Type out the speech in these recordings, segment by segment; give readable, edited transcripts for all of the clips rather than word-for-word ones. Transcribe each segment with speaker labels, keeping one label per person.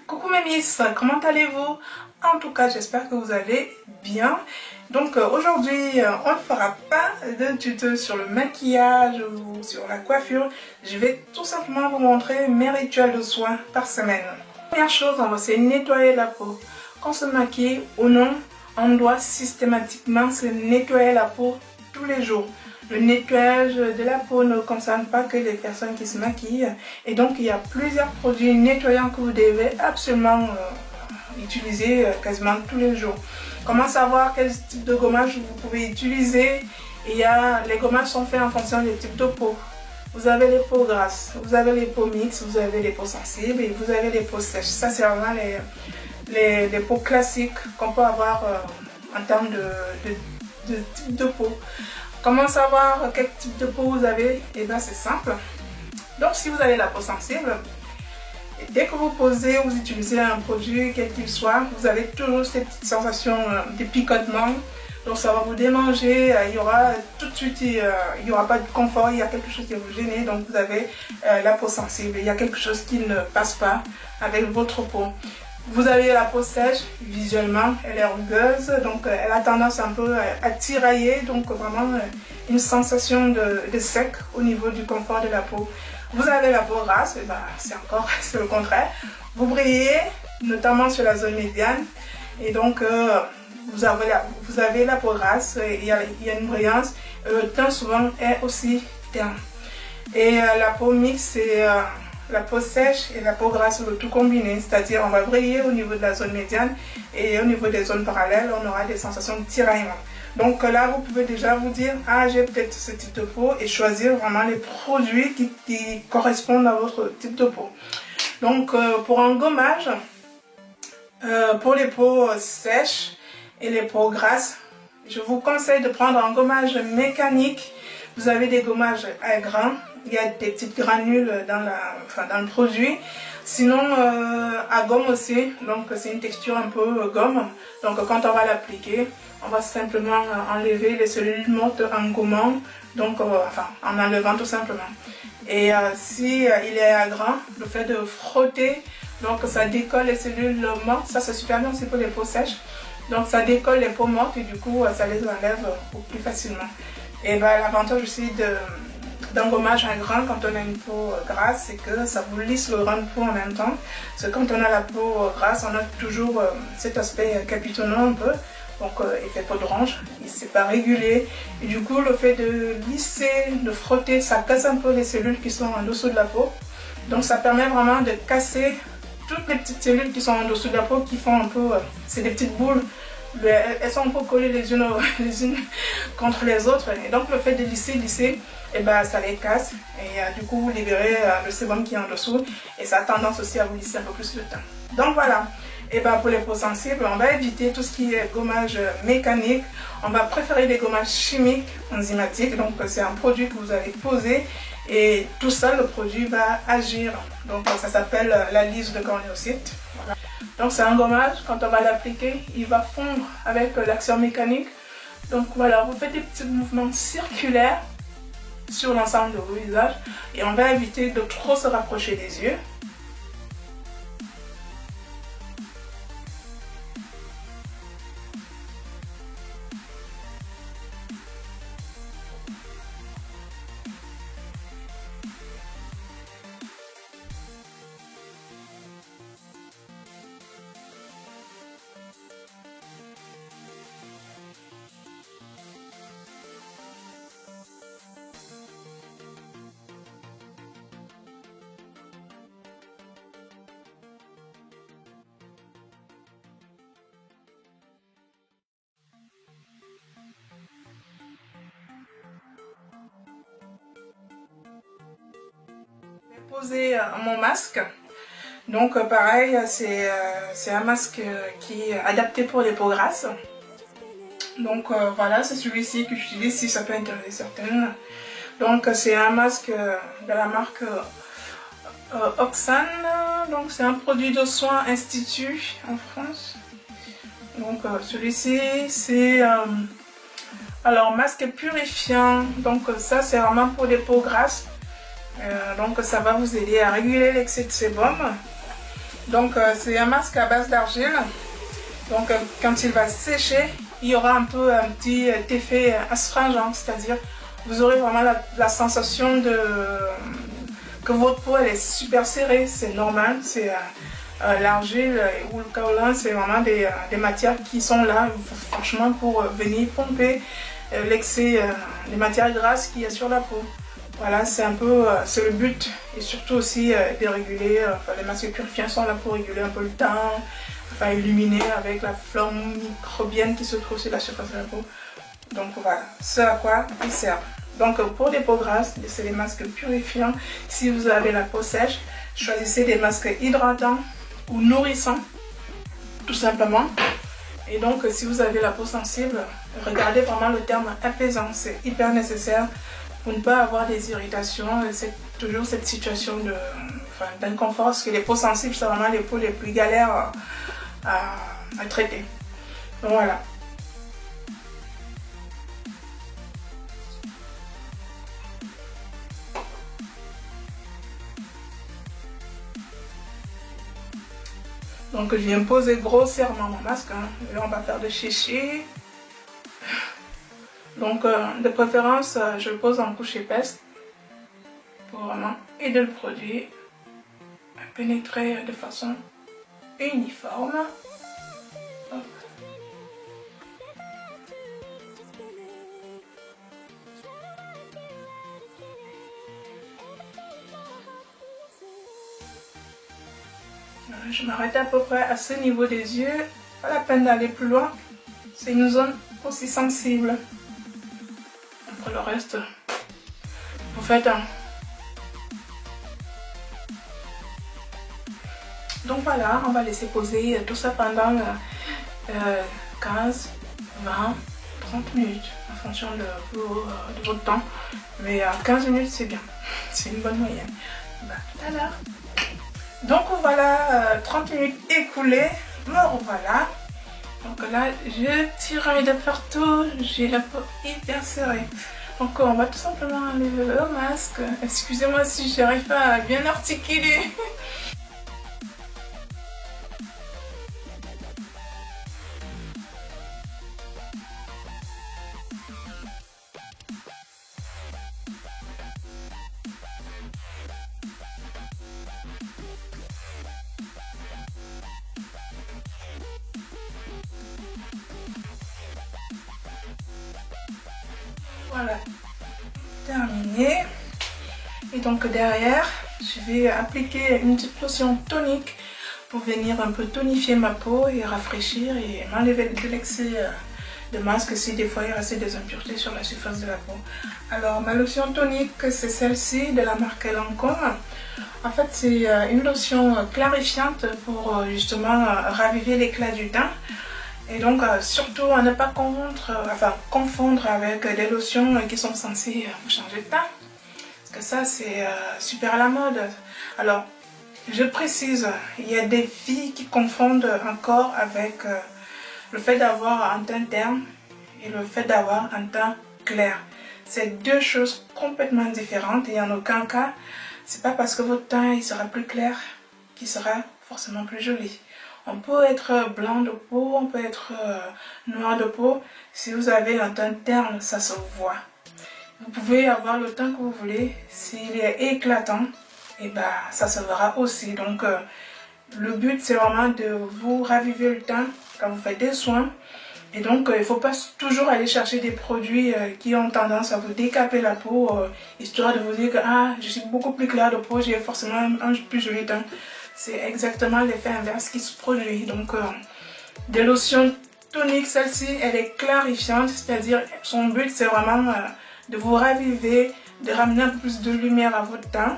Speaker 1: Coucou mes miss, comment allez-vous? En tout cas, j'espère que vous allez bien. Donc aujourd'hui, on ne fera pas d'un tuto sur le maquillage ou sur la coiffure. Je vais tout simplement vous montrer mes rituels de soins par semaine. Première chose, on va se nettoyer la peau. Qu'on se maquille ou non, on doit systématiquement se nettoyer la peau tous les jours. Le nettoyage de la peau ne concerne pas que les personnes qui se maquillent. Et donc, il y a plusieurs produits nettoyants que vous devez absolument utiliser quasiment tous les jours. Comment savoir quel type de gommage vous pouvez utiliser? Les gommages sont faits en fonction des types de peau. Vous avez les peaux grasses, vous avez les peaux mixtes, vous avez les peaux sensibles et vous avez les peaux sèches. Ça, c'est vraiment les peaux classiques qu'on peut avoir en termes de type de peau. Comment savoir quel type de peau vous avez? Et bien c'est simple. Donc si vous avez la peau sensible, dès que vous posez, vous utilisez un produit quel qu'il soit, vous avez toujours cette petite sensation de picotement. Donc ça va vous démanger, il y aura tout de suite, il n'y aura pas de confort, il y a quelque chose qui va vous gêner. Donc vous avez la peau sensible, il y a quelque chose qui ne passe pas avec votre peau. Vous avez la peau sèche, visuellement, elle est rugueuse, donc elle a tendance un peu à tirailler, donc vraiment une sensation de sec au niveau du confort de la peau. Vous avez la peau grasse, et ben, c'est le contraire. Vous brillez, notamment sur la zone médiane, et donc vous avez la peau grasse, il y a une brillance, le teint souvent est aussi terne. Et la peau mixte, c'est la peau sèche et la peau grasse, le tout combiné, c'est-à-dire on va briller au niveau de la zone médiane et au niveau des zones parallèles, on aura des sensations de tiraillement. Donc là, vous pouvez déjà vous dire, ah, j'ai peut-être ce type de peau et choisir vraiment les produits qui correspondent à votre type de peau. Donc pour un gommage, pour les peaux sèches et les peaux grasses, je vous conseille de prendre un gommage mécanique. Vous avez des gommages à grains. Il y a des petites granules dans le produit. Sinon, à gomme aussi, donc c'est une texture un peu gomme. Donc quand on va l'appliquer, on va simplement enlever les cellules mortes en gommant, donc en enlevant tout simplement. Et si il est à grains, le fait de frotter, donc ça décolle les cellules mortes. Ça c'est super bien aussi pour les peaux sèches. Donc ça décolle les peaux mortes et du coup ça les enlève plus facilement. Et ben, l'avantage aussi d'un gommage à grains quand on a une peau grasse, c'est que ça vous lisse le grain de peau en même temps. Parce que quand on a la peau grasse, on a toujours cet aspect capitonnant un peu, donc effet peau d'orange, c'est pas régulier. Et du coup, le fait de lisser, de frotter, ça casse un peu les cellules qui sont en dessous de la peau. Donc ça permet vraiment de casser toutes les petites cellules qui sont en dessous de la peau, qui font un peu, c'est des petites boules. Elles sont un peu collées les unes contre les autres, et donc le fait de lisser, et ben, ça les casse et du coup vous libérez le sébum qui est en dessous et ça a tendance aussi à vous lisser un peu plus le teint. Donc voilà, et ben, pour les peaux sensibles, on va éviter tout ce qui est gommage mécanique, on va préférer des gommages chimiques enzymatiques. Donc c'est un produit que vous allez poser et tout seul le produit va agir. Donc ça s'appelle la lyse de cornéocytes. Voilà. Donc c'est un gommage, quand on va l'appliquer, il va fondre avec l'action mécanique. Donc voilà, vous faites des petits mouvements circulaires sur l'ensemble de vos visages et on va éviter de trop se rapprocher des yeux. Poser mon masque. Donc pareil, c'est un masque qui est adapté pour les peaux grasses. Donc voilà, c'est celui-ci que j'utilise si ça peut intéresser certaines. Donc c'est un masque de la marque Oxane. Donc c'est un produit de soins Institut en France. Donc celui-ci c'est alors masque purifiant. Donc ça c'est vraiment pour les peaux grasses. Donc ça va vous aider à réguler l'excès de sébum. Donc c'est un masque à base d'argile. Donc quand il va sécher, il y aura un petit effet astringent, c'est-à-dire vous aurez vraiment la sensation que votre peau elle est super serrée, c'est normal, c'est l'argile ou le kaolin, c'est vraiment des matières qui sont là franchement pour venir pomper l'excès des matières grasses qu'il y a sur la peau. Voilà, c'est un peu c'est le but, et surtout aussi de réguler, les masques purifiants sont là pour réguler un peu le teint, enfin illuminer avec la flore microbienne qui se trouve sur la surface de la peau. Donc voilà, ce à quoi ils servent. Donc pour les peaux grasses, c'est les masques purifiants. Si vous avez la peau sèche, choisissez des masques hydratants ou nourrissants, tout simplement. Et donc si vous avez la peau sensible, regardez vraiment le terme apaisant, c'est hyper nécessaire pour ne pas avoir des irritations. C'est toujours cette situation d'inconfort, parce que les peaux sensibles, c'est vraiment les peaux les plus galères à traiter. Donc voilà. Donc je viens poser grossièrement mon masque, hein. Là on va faire de chichi. Donc de préférence je le pose en couche épaisse pour vraiment aider le produit à pénétrer de façon uniforme. Hop. Je m'arrête à peu près à ce niveau des yeux, pas la peine d'aller plus loin, c'est une zone aussi sensible. Après le reste, vous faites un... Donc voilà, on va laisser poser tout ça pendant 15, 20, 30 minutes en fonction de votre temps. Mais 15 minutes c'est bien, c'est une bonne moyenne. Bah, tout à l'heure. Donc voilà, 30 minutes écoulées, me revoilà. Donc là, je tire de partout, j'ai la peau hyper serrée. Donc on va tout simplement enlever le masque. Excusez-moi si je n'arrive pas à bien articuler. Voilà, terminé. Et donc derrière, je vais appliquer une petite lotion tonique pour venir un peu tonifier ma peau et rafraîchir et m'enlever de l'excès de masque si des fois il restait des impuretés sur la surface de la peau. Alors ma lotion tonique, c'est celle-ci de la marque Lancôme. En fait, c'est une lotion clarifiante pour justement raviver l'éclat du teint. Et donc, surtout à ne pas confondre avec des lotions qui sont censées vous changer de teint. Parce que ça, c'est super à la mode. Alors, je précise, il y a des filles qui confondent encore avec le fait d'avoir un teint terne et le fait d'avoir un teint clair. C'est deux choses complètement différentes et en aucun cas, c'est pas parce que votre teint il sera plus clair qu'il sera forcément plus joli. On peut être blanc de peau, on peut être noir de peau. Si vous avez un teint terne, ça se voit. Vous pouvez avoir le teint que vous voulez. S'il est éclatant, et ben, ça se verra aussi. Donc, le but, c'est vraiment de vous raviver le teint quand vous faites des soins. Et donc, il ne faut pas toujours aller chercher des produits qui ont tendance à vous décaper la peau, histoire de vous dire que ah, je suis beaucoup plus clair de peau, j'ai forcément un plus joli teint. C'est exactement l'effet inverse qui se produit. Donc, des lotions toniques, celle-ci, elle est clarifiante, c'est-à-dire son but, c'est vraiment de vous raviver, de ramener un peu plus de lumière à votre teint.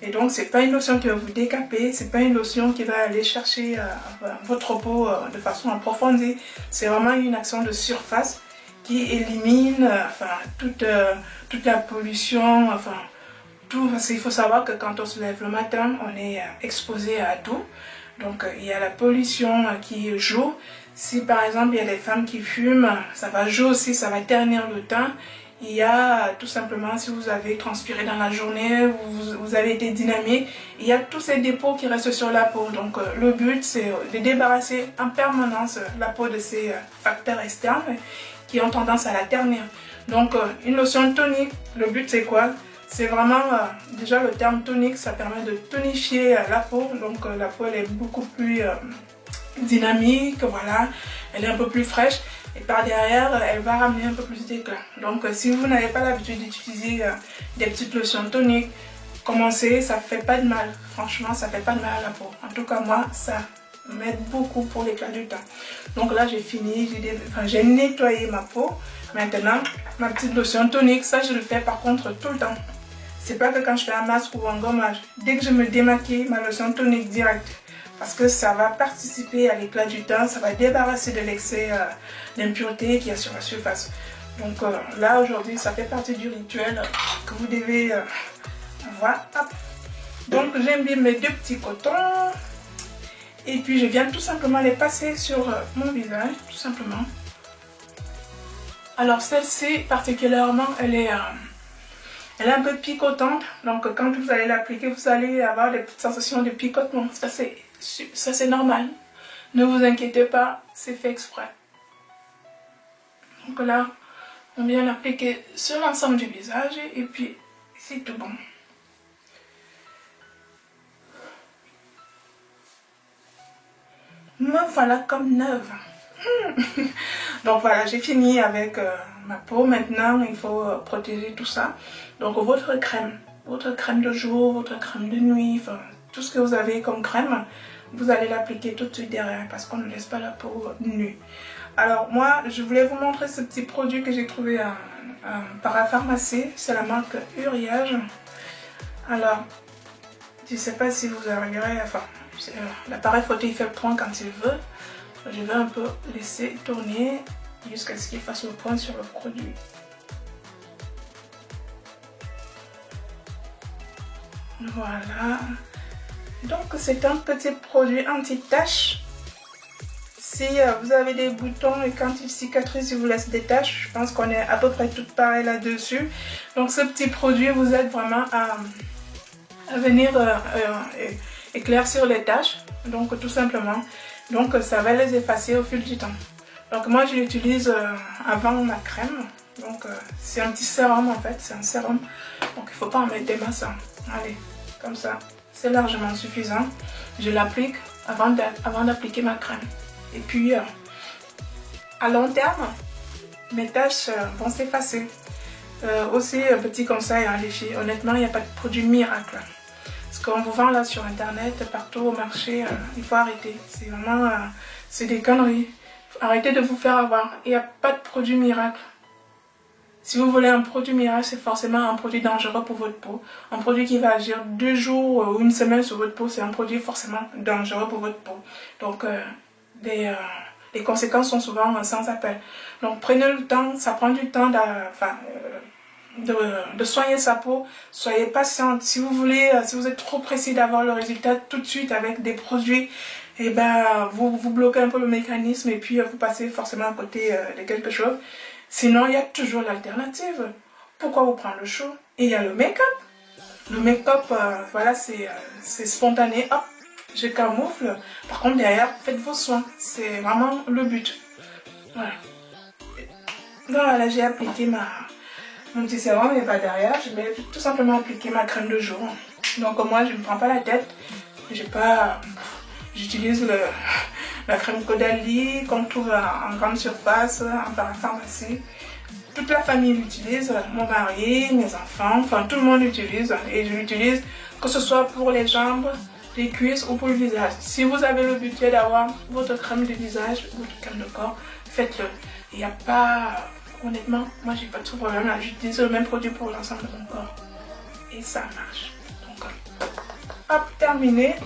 Speaker 1: Et donc, c'est pas une lotion qui va vous décaper, c'est pas une lotion qui va aller chercher votre peau de façon approfondie. C'est vraiment une action de surface qui élimine toute la pollution, tout, parce qu'il faut savoir que quand on se lève le matin, on est exposé à tout. Donc il y a la pollution qui joue. Si par exemple il y a des femmes qui fument, ça va jouer aussi, ça va ternir le teint. Il y a tout simplement, si vous avez transpiré dans la journée, vous avez été dynamique, il y a tous ces dépôts qui restent sur la peau. Donc le but, c'est de débarrasser en permanence la peau de ces facteurs externes qui ont tendance à la ternir. Donc une lotion tonique, le but c'est quoi? C'est vraiment, déjà le terme tonique, ça permet de tonifier la peau. Donc la peau elle est beaucoup plus dynamique, voilà, elle est un peu plus fraîche. Et par derrière, elle va ramener un peu plus d'éclat. Donc si vous n'avez pas l'habitude d'utiliser des petites lotions toniques, commencez, ça fait pas de mal. Franchement, ça fait pas de mal à la peau. En tout cas, moi, ça m'aide beaucoup pour l'éclat du teint. Donc là, j'ai fini, j'ai nettoyé ma peau. Maintenant, ma petite lotion tonique, ça je le fais par contre tout le temps. C'est pas que quand je fais un masque ou un gommage. Dès que je me démaquille, ma lotion tonique direct. Parce que ça va participer à l'éclat du teint, ça va débarrasser de l'excès d'impureté qu'il y a sur la surface. Donc là aujourd'hui, ça fait partie du rituel que vous devez avoir. Donc j'imbibe mes 2 petits cotons et puis je viens tout simplement les passer sur mon visage, tout simplement. Alors celle-ci particulièrement, elle est un peu picotante, donc quand vous allez l'appliquer, vous allez avoir des petites sensations de picotement. Ça c'est normal, ne vous inquiétez pas, c'est fait exprès. Donc là, on vient l'appliquer sur l'ensemble du visage et puis c'est tout bon. Me voilà comme neuve. Donc voilà, j'ai fini avec ma peau. Maintenant, il faut protéger tout ça. Donc votre crème de jour, votre crème de nuit, enfin, tout ce que vous avez comme crème, vous allez l'appliquer tout de suite derrière parce qu'on ne laisse pas la peau nue. Alors moi, je voulais vous montrer ce petit produit que j'ai trouvé à parapharmacie. C'est la marque Uriage. Alors, je ne sais pas si vous arriverez, enfin, l'appareil photo il fait le point quand il veut. Je vais un peu laisser tourner jusqu'à ce qu'il fasse le point sur le produit. Voilà. Donc c'est un petit produit anti-taches. Si vous avez des boutons et quand ils cicatrisent, ils vous laissent des taches, je pense qu'on est à peu près toutes pareilles là-dessus. Donc ce petit produit vous aide vraiment à venir éclaircir les taches. Donc tout simplement. Donc ça va les effacer au fil du temps. Donc moi je l'utilise avant ma crème. Donc c'est un petit sérum en fait, c'est un sérum. Donc il ne faut pas en mettre des masses. Allez, comme ça, c'est largement suffisant. Je l'applique avant d'appliquer ma crème. Et puis à long terme, mes taches vont s'effacer. Aussi petit conseil hein, les filles, honnêtement il n'y a pas de produit miracle. Ce qu'on vous vend là sur internet, partout au marché, il faut arrêter. C'est vraiment, c'est des conneries. Arrêtez de vous faire avoir. Il n'y a pas de produit miracle. Si vous voulez un produit miracle, c'est forcément un produit dangereux pour votre peau. Un produit qui va agir 2 jours ou une semaine sur votre peau, c'est un produit forcément dangereux pour votre peau. Donc les conséquences sont souvent sans appel. Donc prenez le temps, ça prend du temps de soigner sa peau. Soyez patiente. Si vous voulez, si vous êtes trop pressé d'avoir le résultat tout de suite avec des produits, et ben vous bloquez un peu le mécanisme et puis vous passez forcément à côté de quelque chose. Sinon, il y a toujours l'alternative. Pourquoi vous prendre le chaud? Et il y a le make-up. Le make-up, voilà, c'est spontané. Hop, je camoufle. Par contre, derrière, faites vos soins. C'est vraiment le but. Voilà. Donc voilà, j'ai appliqué mon petit sérum et pas derrière. Je vais tout simplement appliquer ma crème de jour. Donc moi, je ne me prends pas la tête. J'utilise la crème Caudalie qu'on trouve en grande surface, en parapharmacie. Toute la famille l'utilise, mon mari, mes enfants, enfin tout le monde l'utilise. Et je l'utilise que ce soit pour les jambes, les cuisses ou pour le visage. Si vous avez le budget d'avoir votre crème de visage, votre crème de corps, faites-le. Il n'y a pas... Honnêtement, moi j'ai pas de problème là. J'utilise le même produit pour l'ensemble de mon corps. Et ça marche. Donc, hop, terminé.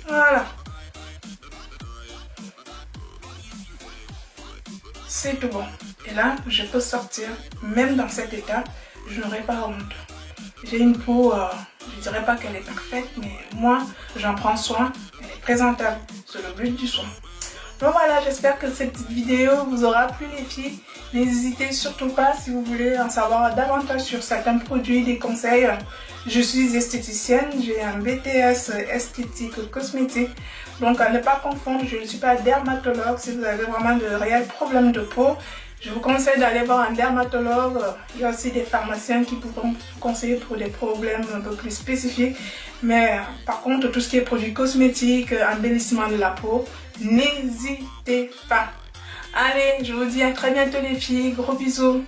Speaker 1: Voilà. C'est tout bon. Et là, je peux sortir. Même dans cet état, je n'aurai pas honte. J'ai une peau, je dirais pas qu'elle est parfaite, mais moi, j'en prends soin. Elle est présentable. C'est le but du soin. Donc voilà, j'espère que cette vidéo vous aura plu les filles. N'hésitez surtout pas si vous voulez en savoir davantage sur certains produits, des conseils. Je suis esthéticienne, j'ai un BTS esthétique cosmétique. Donc à ne pas confondre, je ne suis pas dermatologue. Si vous avez vraiment de réels problèmes de peau, je vous conseille d'aller voir un dermatologue. Il y a aussi des pharmaciens qui pourront vous conseiller pour des problèmes un peu plus spécifiques. Mais par contre, tout ce qui est produits cosmétiques, embellissement de la peau, n'hésitez pas. Allez, je vous dis à très bientôt les filles. Gros bisous.